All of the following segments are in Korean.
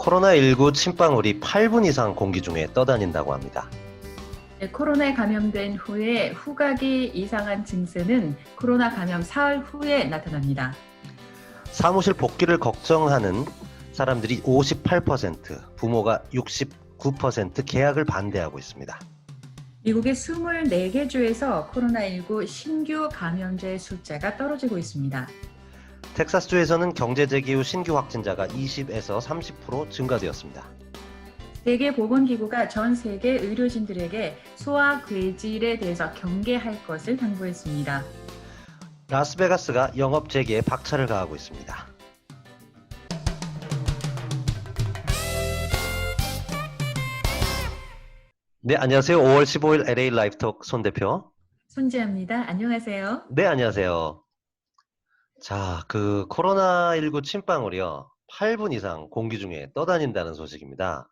코로나19 침방울이 8분 이상 공기 중에 떠다닌다고 합니다. 네, 코로나에 감염된 후에 후각이 이상한 증세는 코로나 감염 사흘 후에 나타납니다. 사무실 복귀를 걱정하는 사람들이 58%, 부모가 69% 개학을 반대하고 있습니다. 미국의 24개 주에서 코로나19 신규 감염자의 숫자가 떨어지고 있습니다. 텍사스주에서는 경제 재개 후 신규 확진자가 20에서 30% 증가되었습니다. 세계보건기구가 전 세계 의료진들에게 소아 괴질에 대해서 경계할 것을 당부했습니다. 라스베가스가 영업 재개에 박차를 가하고 있습니다. 네, 안녕하세요. 5월 15일 LA 라이브톡 손 대표. 손지아입니다. 안녕하세요. 네, 안녕하세요. 자, 코로나19 침방울이요. 8분 이상 공기 중에 떠다닌다는 소식입니다.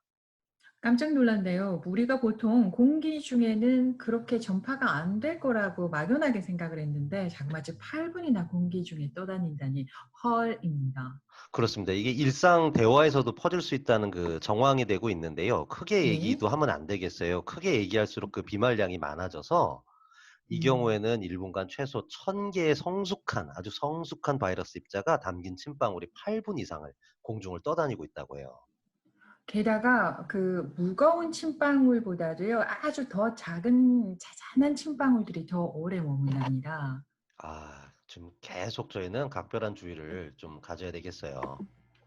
깜짝 놀랐네요. 우리가 보통 공기 중에는 그렇게 전파가 안 될 거라고 막연하게 생각을 했는데 자그마치 8분이나 공기 중에 떠다닌다니 헐입니다. 그렇습니다. 이게 일상 대화에서도 퍼질 수 있다는 정황이 되고 있는데요. 크게 네. 얘기도 하면 안 되겠어요. 크게 얘기할수록 그 비말량이 많아져서 이 음. 경우에는 1분간 최소 1000개의 아주 성숙한 바이러스 입자가 담긴 침방울이 8분 이상을 공중을 떠다니고 있다고 해요. 게다가 그 무거운 침방울보다도요, 아주 더 작은 자잘한 침방울들이 더 오래 머문답니다. 지금 계속 저희는 각별한 주의를 좀 가져야 되겠어요.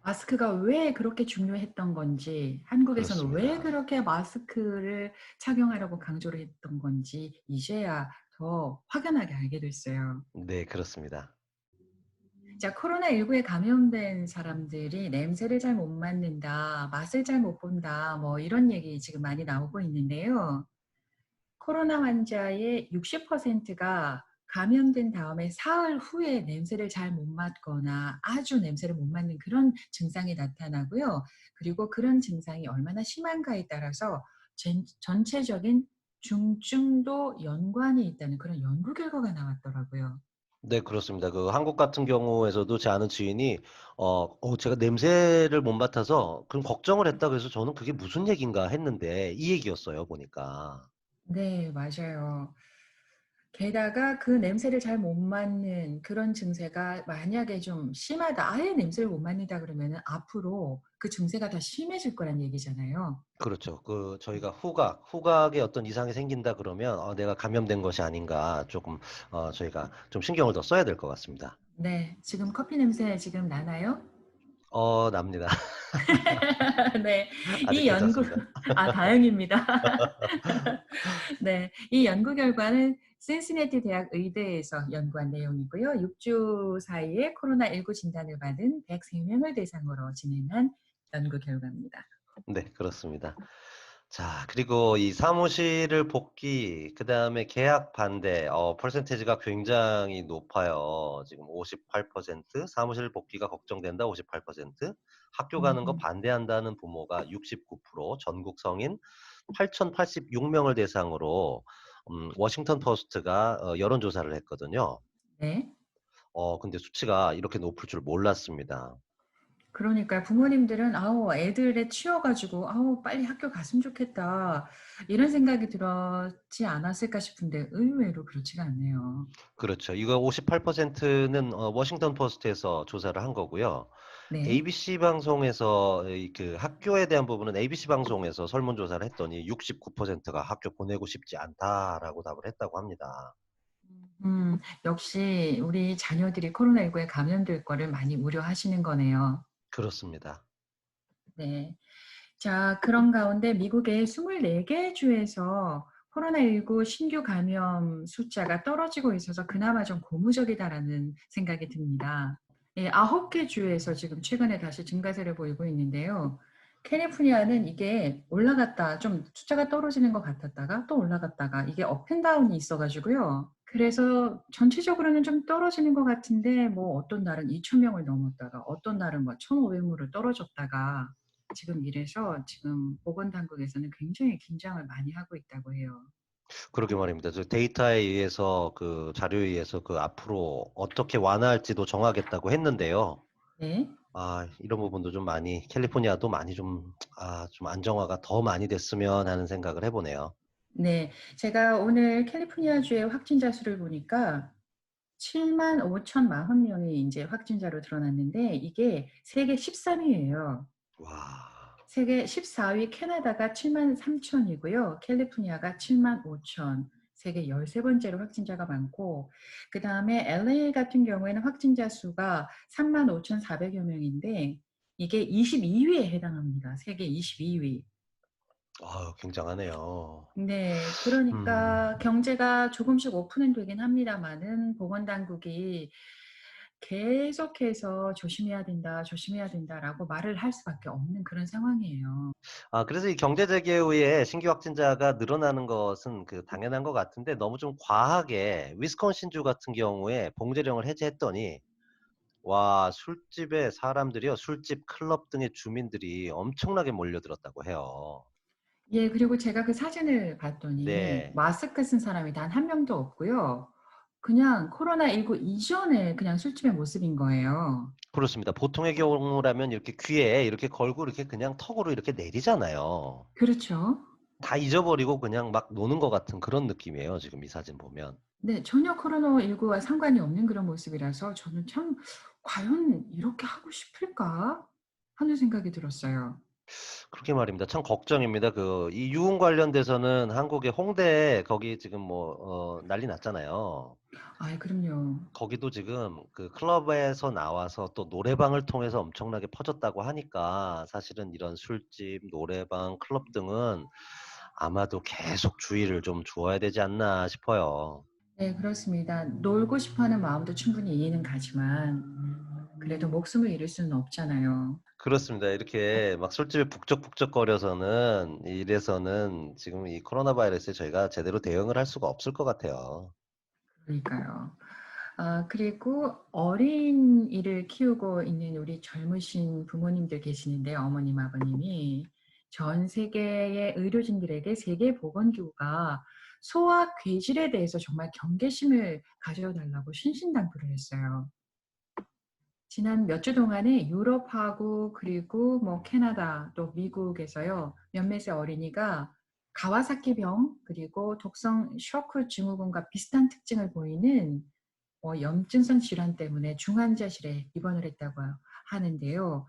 마스크가 왜 그렇게 중요했던 건지, 한국에서는 왜 그렇습니다. 그렇게 마스크를 착용하라고 강조를 했던 건지 이제야 더 확연하게 알게 됐어요. 네, 그렇습니다. 자, 코로나19에 감염된 사람들이 냄새를 잘 못 맡는다, 맛을 잘 못 본다, 뭐 이런 얘기 지금 많이 나오고 있는데요. 코로나 환자의 60%가 감염된 다음에 사흘 후에 냄새를 잘 못 맡거나 아주 냄새를 못 맡는 그런 증상이 나타나고요. 그리고 그런 증상이 얼마나 심한가에 따라서 전체적인 중증도 연관이 있다는 그런 연구 결과가 나왔더라고요. 네, 그렇습니다. 한국 같은 경우에서도 제 아는 지인이 제가 냄새를 못 맡아서 그럼 걱정을 했다 그래서 저는 그게 무슨 얘기인가 했는데 이 얘기였어요, 보니까. 네, 맞아요. 게다가 그 냄새를 잘 못 맡는 그런 증세가 만약에 좀 심하다, 아예 냄새를 못 맡는다 그러면은 앞으로 그 증세가 더 심해질 거란 얘기잖아요. 그렇죠. 저희가 후각에 어떤 이상이 생긴다 그러면 내가 감염된 것이 아닌가 조금 저희가 좀 신경을 더 써야 될 것 같습니다. 네. 지금 커피 냄새 지금 나나요? 납니다. 네. 아직 이 연구 괜찮습니다. 다행입니다. 네. 이 연구 결과는 신시내티 대학 의대에서 연구한 내용이고요. 6주 사이에 코로나19 진단을 받은 103 명을 대상으로 진행한 연구 결과입니다. 네, 그렇습니다. 자, 그리고 이 사무실을 복귀 그다음에 계약 반대 퍼센티지가 굉장히 높아요. 지금 58%, 사무실 복귀가 걱정된다 58%, 학교 가는 거 음. 반대한다는 부모가 69%, 전국 성인 8,086 명을 대상으로 워싱턴 포스트가 여론조사를 했거든요. 네. 근데 수치가 이렇게 높을 줄 몰랐습니다. 그러니까요. 부모님들은 '아우 애들에 치여 가지고 아우 빨리 학교 갔으면 좋겠다.' 이런 생각이 들었지 않았을까 싶은데 의외로 그렇지가 않네요. 그렇죠. 이거 58%는 워싱턴 포스트에서 조사를 한 거고요. 네. ABC 방송에서 학교에 대한 부분은 ABC 방송에서 설문조사를 했더니 69%가 "학교 보내고 싶지 않다."라고 답을 했다고 합니다. 역시 우리 자녀들이 코로나19에 감염될 거를 많이 우려하시는 거네요. 그렇습니다. 네. 자, 그런 가운데 미국의 24개 주에서 코로나19 신규 감염 숫자가 떨어지고 있어서 그나마 좀 고무적이다라는 생각이 듭니다. 예, 9개 주에서 지금 최근에 다시 증가세를 보이고 있는데요. 캘리포니아는 이게 올라갔다 좀 숫자가 떨어지는 것 같았다가 또 올라갔다가 이게 업 앤 다운이 있어 가지고요. 그래서 전체적으로는 좀 떨어지는 것 같은데 뭐 어떤 날은 2천 명을 넘었다가 어떤 날은 뭐 1,500 물을 떨어졌다가 지금 이래서 지금 보건당국에서는 굉장히 긴장을 많이 하고 있다고 해요. 그러게 말입니다. 저 데이터에 의해서 자료에 의해서 앞으로 어떻게 완화할지도 정하겠다고 했는데요. 네. 이런 부분도 좀 많이 캘리포니아도 많이 좀 좀 안정화가 더 많이 됐으면 하는 생각을 해 보네요. 네. 제가 오늘 캘리포니아주의 확진자 수를 보니까 75,040 명이 인제 확진자로 드러났는데 이게 세계 13 위예요. 와. 세계 14위 캐나다가 73,000 이고요. 캘리포니아가 75,000. 세계 13 번째로 확진자가 많고 그다음에 LA 같은 경우에는 확진자 수가 35,400여 명인데 이게 22 위에 해당합니다. 세계 22 위. 굉장하네요. 네. 음. 그러니까 경제가 조금씩 오픈은 되긴 합니다마는 보건 당국이 계속해서 "조심해야 된다. 조심해야 된다."라고 말을 할 수밖에 없는 그런 상황이에요. 그래서 이 경제 재개 후에 신규 확진자가 늘어나는 것은 당연한 것 같은데 너무 좀 과하게 위스콘신주 같은 경우에 봉제령을 해제했더니 술집에 사람들이요. 술집, 클럽 등의 주민들이 엄청나게 몰려들었다고 해요. 예. 그리고 제가 그 사진을 봤더니 네. 마스크 쓴 사람이 단 한 명도 없고요. 그냥 코로나19 이전의 그냥 술집의 모습인 거예요. 그렇습니다. 보통의 경우라면 이렇게 귀에 이렇게 걸고 이렇게 그냥 턱으로 이렇게 내리잖아요. 그렇죠. 다 잊어버리고 그냥 막 노는 것 같은 그런 느낌이에요 지금 이 사진 보면. 네. 전혀 코로나19와 상관이 없는 그런 모습이라서 저는 참 '과연 이렇게 하고 싶을까?' 하는 생각이 들었어요. 그러게 말입니다. 참 걱정입니다. 이 유흥 관련돼서는 한국의 홍대 거기 지금 난리 났잖아요. 아이 그럼요. 거기도 지금 클럽에서 나와서 또 노래방을 통해서 엄청나게 퍼졌다고 하니까 사실은 이런 술집, 노래방, 클럽 등은 아마도 계속 주의를 좀 주어야 되지 않나 싶어요. 네 그렇습니다. 놀고 싶어 하는 마음도 충분히 이해는 가지만 그래도 목숨을 잃을 수는 없잖아요. 그렇습니다. 이렇게 막 술집에 북적북적거려서는 이래서는 지금 이 코로나 바이러스에 저희가 제대로 대응을 할 수가 없을 것 같아요. 그러니까요. 그리고 어린이를 키우고 있는 우리 젊으신 부모님들 계시는데요. 어머님, 아버님이 전 세계의 의료진들에게 세계보건기구가 소아 괴질에 대해서 정말 경계심을 가져 달라고 신신당부를 했어요. 지난 몇 주 동안에 유럽하고 그리고 뭐 캐나다 또 미국에서요. 몇몇의 어린이가 가와사키병 그리고 독성 쇼크 증후군과 비슷한 특징을 보이는 염증성 질환 때문에 중환자실에 입원을 했다고 하는데요.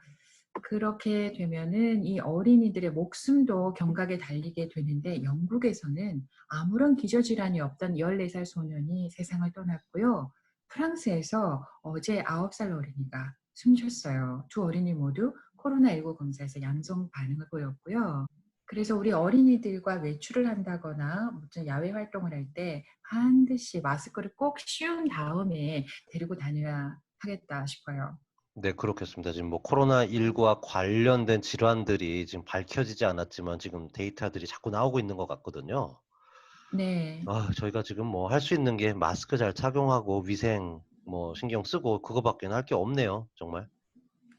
그렇게 되면은 이 어린이들의 목숨도 경각에 달리게 되는데 영국에서는 아무런 기저질환이 없던 14살 소년이 세상을 떠났고요. 프랑스에서 어제 9살 어린이가 숨졌어요. 두 어린이 모두 코로나19 검사에서 양성 반응을 보였고요. 그래서 우리 어린이들과 외출을 한다거나 무슨 야외 활동을 할 때 반드시 마스크를 꼭 씌운 다음에 데리고 다녀야 하겠다 싶어요. 네 그렇겠습니다. 지금 코로나19와 관련된 질환들이 지금 밝혀지지 않았지만 지금 데이터들이 자꾸 나오고 있는 것 같거든요. 네. 저희가 지금 할 수 있는 게 마스크 잘 착용하고 위생 신경 쓰고 그거밖에는 할 게 없네요 정말.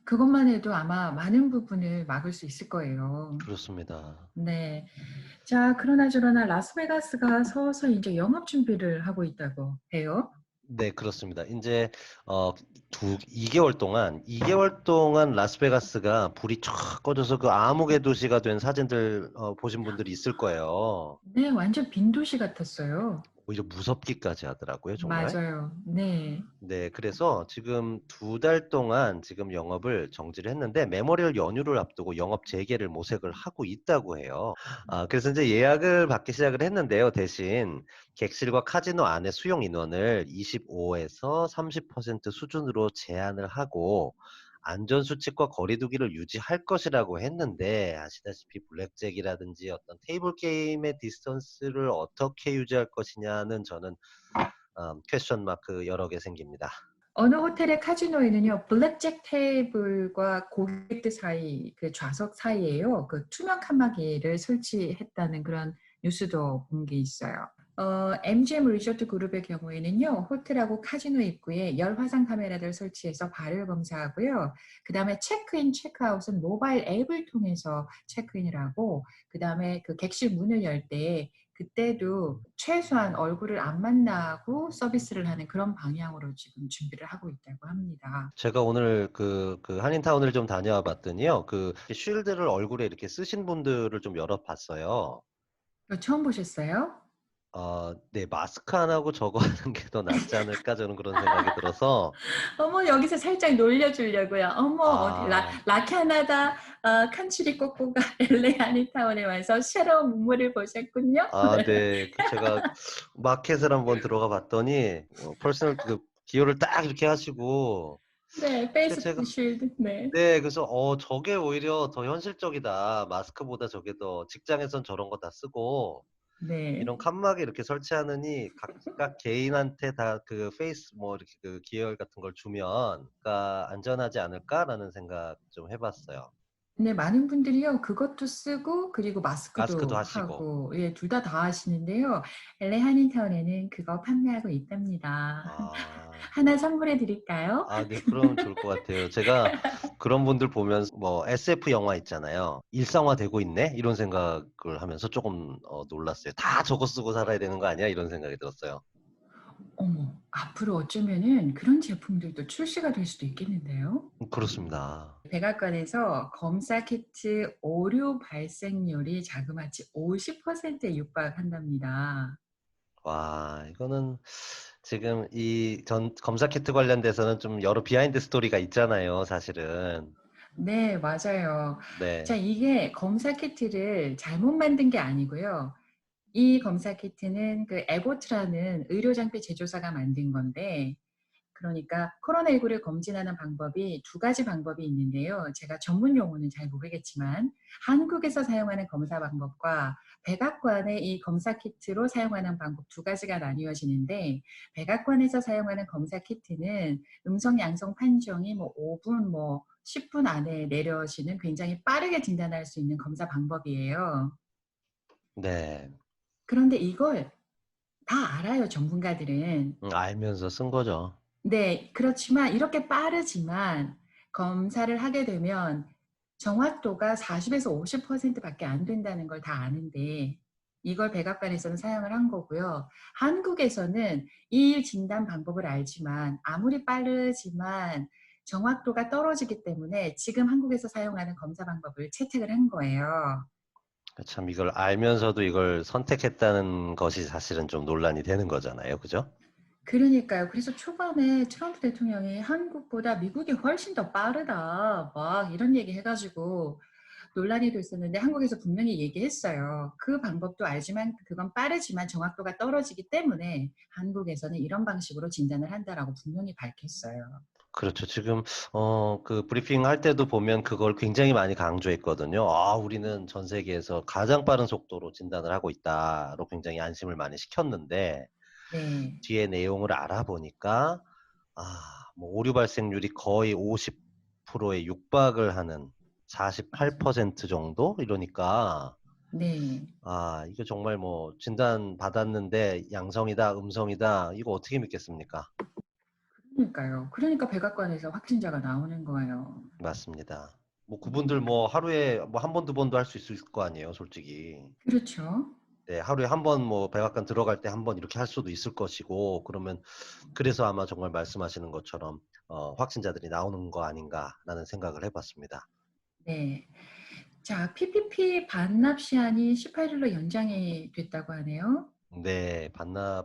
그것만 해도 아마 많은 부분을 막을 수 있을 거예요. 그렇습니다. 네. 자 그러나 저러나 라스베가스가 서서히 인제 영업 준비를 하고 있다고 해요. 네 그렇습니다. 인제 어 두 2개월 동안 라스베가스가 불이 촥 꺼져서 암흑의 도시가 된 사진들 보신 분들이 있을 거예요. 네. 완전 빈 도시 같았어요. 오히려 무섭기까지 하더라고요 정말. 맞아요. 네. 네. 그래서 지금 2달 동안 지금 영업을 정지를 했는데 메모리얼 연휴를 앞두고 영업 재개를 모색을 하고 있다고 해요. 그래서 인제 예약을 받기 시작을 했는데요. 대신 객실과 카지노 안의 수용 인원을 25 에서 30% 수준으로 제한을 하고 안전 수칙과 거리 두기를 유지할 것이라고 했는데 아시다시피 블랙잭이라든지 어떤 테이블 게임의 디스턴스를 어떻게 유지할 것이냐는 저는 퀘스천 마크 여러 개 생깁니다. 어느 호텔의 카지노에는요. 블랙잭 테이블과 고객들 사이 그 좌석 사이에요. 그 투명 칸막이를 설치했다는 그런 뉴스도 본 게 있어요. MGM 리조트 그룹의 경우에는요. 호텔하고 카지노 입구에 열 화상 카메라를 설치해서 발열 검사하고요. 그다음에 체크인, 체크아웃은 모바일 앱을 통해서 체크인을 하고 그다음에 그 객실 문을 열 때 그때도 최소한 얼굴을 안 만나고 서비스를 하는 그런 방향으로 지금 준비를 하고 있다고 합니다. 제가 오늘 한인타운을 좀 다녀와 봤더니요. 쉴드를 얼굴에 이렇게 쓰신 분들을 좀 여러 봤어요. 이거 처음 보셨어요? 네. '마스크 안 하고 저거 하는 게 더 낫지 않을까?' 저는 그런 생각이 들어서 어머 여기서 살짝 놀려 주려고요. 어머 어디 아 라캐나다 칸츄리 꼬꼬가 LA 한인타운에 와서 새로운 문물을 보셨군요. 네. 제가 마켓을 한번 들어가 봤더니 퍼스널 기호를 딱 이렇게 하시고 네. 제 페이스 제가 쉴드. 네. 네. 그래서 '저게 오히려 더 현실적이다. 마스크보다 저게 더 직장에선 저런 거 다 쓰고 네. 이런 칸막이 이렇게 설치하느니 각각 개인한테 다 페이스 뭐 이렇게 기열 같은 걸 주면 그러니까 안전하지 않을까?'라는 생각 좀 해 봤어요. 네. 많은 분들이요. 그것도 쓰고 그리고 마스크도 마스크도 하시고. 하고 예 둘 다 하시는데요. LA 한인타운에는 그거 판매하고 있답니다. 아. 하나 선물해 드릴까요? 네. 그러면 좋을 것 같아요. 제가 그런 분들 보면서 뭐 SF 영화 있잖아요. '일상화되고 있네.' 이런 생각을 하면서 쪼금 놀랐어요. '다 저거 쓰고 살아야 되는 거 아니야?' 이런 생각이 들었어요. 어머 앞으로 어쩌면은 그런 제품들도 출시가 될 수도 있겠는데요. 그렇습니다. 백악관에서 검사 키트 오류 발생률이 자그마치 50%에 육박한답니다. 와 이거는 지금 이 검사 키트 관련돼서는 좀 여러 비하인드 스토리가 있잖아요 사실은. 네 맞아요. 자 네. 이게 검사 키트를 잘못 만든 게 아니고요. 이 검사 키트는 그 에보트라는 의료 장비 제조사가 만든 건데 그러니까 코로나19를 검진하는 방법이 두 가지 방법이 있는데요. 제가 전문 용어는 잘 모르겠지만 한국에서 사용하는 검사 방법과 백악관의 이 검사 키트로 사용하는 방법 두 가지가 나뉘어지는데 백악관에서 사용하는 검사 키트는 음성 양성 판정이 뭐 5 분 뭐 10분 안에 내려지는 굉장히 빠르게 진단할 수 있는 검사 방법이에요. 네. 그런데 이걸 다 알아요, 전문가들은. 알면서 쓴 거죠. 네. 그렇지만 이렇게 빠르지만 검사를 하게 되면 정확도가 40에서 50% 밖에 안 된다는 걸 다 아는데 이걸 백악관에서는 사용을 한 거고요. 한국에서는 이 진단 방법을 알지만 아무리 빠르지만 정확도가 떨어지기 때문에 지금 한국에서 사용하는 검사 방법을 채택을 한 거예요. 참 이걸 알면서도 이걸 선택했다는 것이 사실은 좀 논란이 되는 거잖아요. 그죠? 그러니까요. 그래서 초반에 트럼프 대통령이 "한국보다 미국이 훨씬 더 빠르다." 막 이런 얘기 해 가지고 논란이 됐었는데 한국에서 분명히 얘기했어요. 그 방법도 알지만 그건 빠르지만 정확도가 떨어지기 때문에 한국에서는 "이런 방식으로 진단을 한다."라고 분명히 밝혔어요. 그렇죠. 지금 브리핑할 때도 보면 그걸 굉장히 많이 강조했거든요. 우리는 전 세계에서 가장 빠른 속도로 진단을 하고 있다."로 굉장히 안심을 많이 시켰는데 네. 뒤에 내용을 알아보니까 뭐 오류 발생률이 거의 50%에 육박을 하는 맞아요. 48% 정도 이러니까 네. 이거 정말 뭐 진단 받았는데 양성이다, 음성이다 이거 어떻게 믿겠습니까? 그러니까요. 그러니까 백악관에서 확진자가 나오는 거예요. 맞습니다. 뭐 그분들 뭐 하루에 뭐 한 번 두 번도 할 수 있을 거 아니에요 솔직히. 그렇죠. 네. 하루에 한 번 뭐 백악관 들어갈 때 한 번 이렇게 할 수도 있을 것이고 그러면 그래서 아마 정말 말씀하시는 것처럼 '확진자들이 나오는 거 아닌가.'라는 생각을 해 봤습니다. 네. 자 PPP 반납 시한이 18 일로 연장이 됐다고 하네요. 네.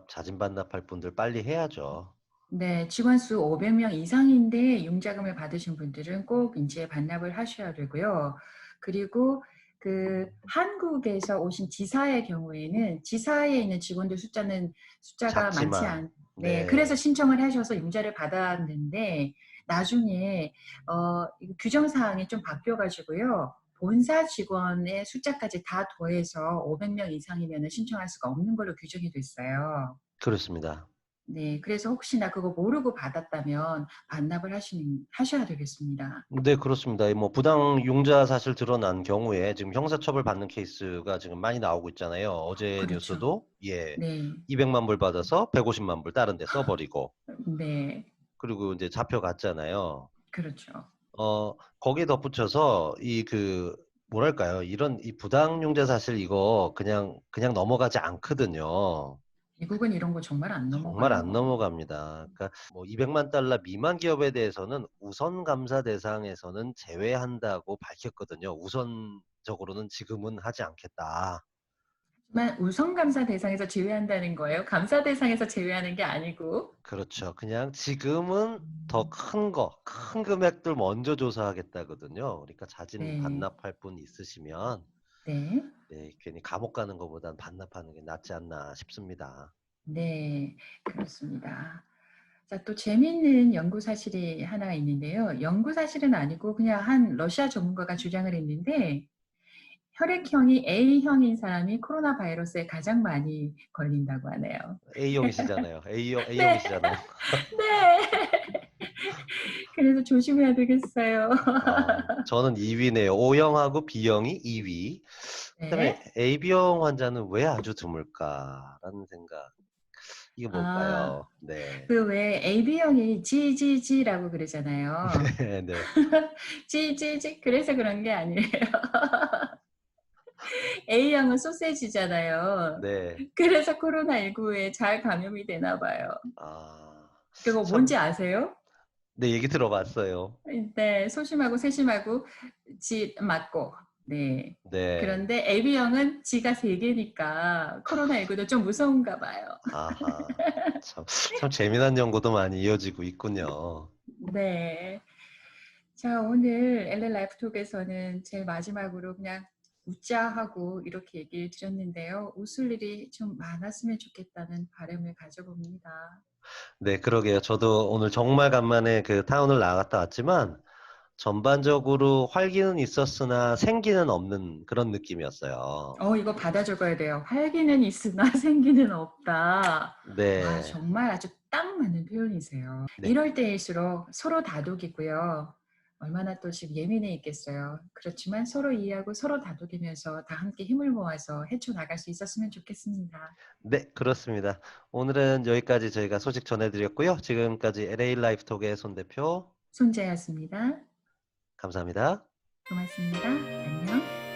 자진 반납할 분들 빨리 해야죠. 네. 직원 수 500명 이상인데 융자금을 받으신 분들은 꼭 인제 반납을 하셔야 되고요. 그리고 그 한국에서 오신 지사의 경우에는 지사에 있는 직원들 숫자가 많지 작지만 않 네. 그래서 네. 신청을 하셔서 융자를 받았는데 나중에 이거 규정 사항이 좀 바뀌어 가지고요. 본사 직원의 숫자까지 다 더해서 500명 이상이면은 신청할 수가 없는 걸로 규정이 됐어요. 그렇습니다. 네. 그래서 혹시나 그거 모르고 받았다면 반납을 하셔야 되겠습니다. 네 그렇습니다. 이 뭐 부당 융자 사실 드러난 경우에 지금 형사처벌 받는 케이스가 지금 많이 나오고 있잖아요. 어제 그렇죠. 뉴스도 예 네. 200만 불 받아서 150만 불 다른 데 써 버리고 네. 그리고 인제 잡혀갔잖아요. 그렇죠. 거기에 덧붙여서 뭐랄까요? 이런 이 부당용자 사실 이거 그냥 넘어가지 않거든요. 미국은 이런 거 정말 안 정말 안 넘어가요. 넘어갑니다. 그러니까 뭐 $200만 미만 기업에 대해서는 우선 감사 대상에서는 제외한다고 밝혔거든요. 우선적으로는 지금은 하지 않겠다. 하지만 우선 감사 대상에서 제외한다는 거예요. 감사 대상에서 제외하는 게 아니고. 그렇죠. 그냥 지금은 더 큰 금액들 먼저 조사하겠다거든요. 그러니까 자진 네. 반납할 분 있으시면 네. 네, 괜히 감옥 가는 것보단 반납하는 게 낫지 않나 싶습니다. 네. 그렇습니다. 자, 또 재미있는 연구 사실이 하나 있는데요. 연구 사실은 아니고 그냥 한 러시아 전문가가 주장을 했는데 혈액형이 A형인 사람이 코로나 바이러스에 가장 많이 걸린다고 하네요. A형이시잖아요. 네. A형이시잖아요. 네. 그래서 조심해야 되겠어요. 저는 2위네요. O형하고 B형이 2위. 그다음에 네. AB형 환자는 왜 아주 드물까라는 생각. 이게 아. 뭘까요? 네. 그 왜 AB형이 GGG라고 그러잖아요. 네, 네. GGG 그래서 그런 게 아니에요. A형은 소시지잖아요. 네. 그래서 코로나19에 잘 감염이 되나 봐요. 아. 그거 뭔지 참 아세요? 네, 얘기 들어봤어요. 네. 소심하고 세심하고 지 맞고. 네. 네. 그런데 AB형은 지가 3 개니까 코로나19도 좀 무서운가 봐요. 아하. 참 재미난 연구도 많이 이어지고 있군요. 네. 자, 오늘 LA 라이프톡에서는 제일 마지막으로 그냥 웃자 하고 이렇게 얘기를 드렸는데요. 웃을 일이 좀 많았으면 좋겠다는 바람을 가져봅니다. 네, 그러게요. 저도 오늘 정말 간만에 그 타운을 나갔다 왔지만 전반적으로 활기는 있었으나 생기는 없는 그런 느낌이었어요. 이거 받아 적어야 돼요. "활기는 있으나 생기는 없다." 와, 네. 정말 아주 딱 맞는 표현이세요. 네. 이럴 때일수록 서로 다독이고요. 얼마나 또 지금 예민해 있겠어요. 그렇지만 서로 이해하고 서로 다독이면서 다 함께 힘을 모아서 헤쳐나갈 수 있었으면 좋겠습니다. 네, 그렇습니다. 오늘은 여기까지 저희가 소식 전해 드렸고요. 지금까지 LA 라이프톡의 손 대표 손재였습니다. 감사합니다. 고맙습니다. 안녕.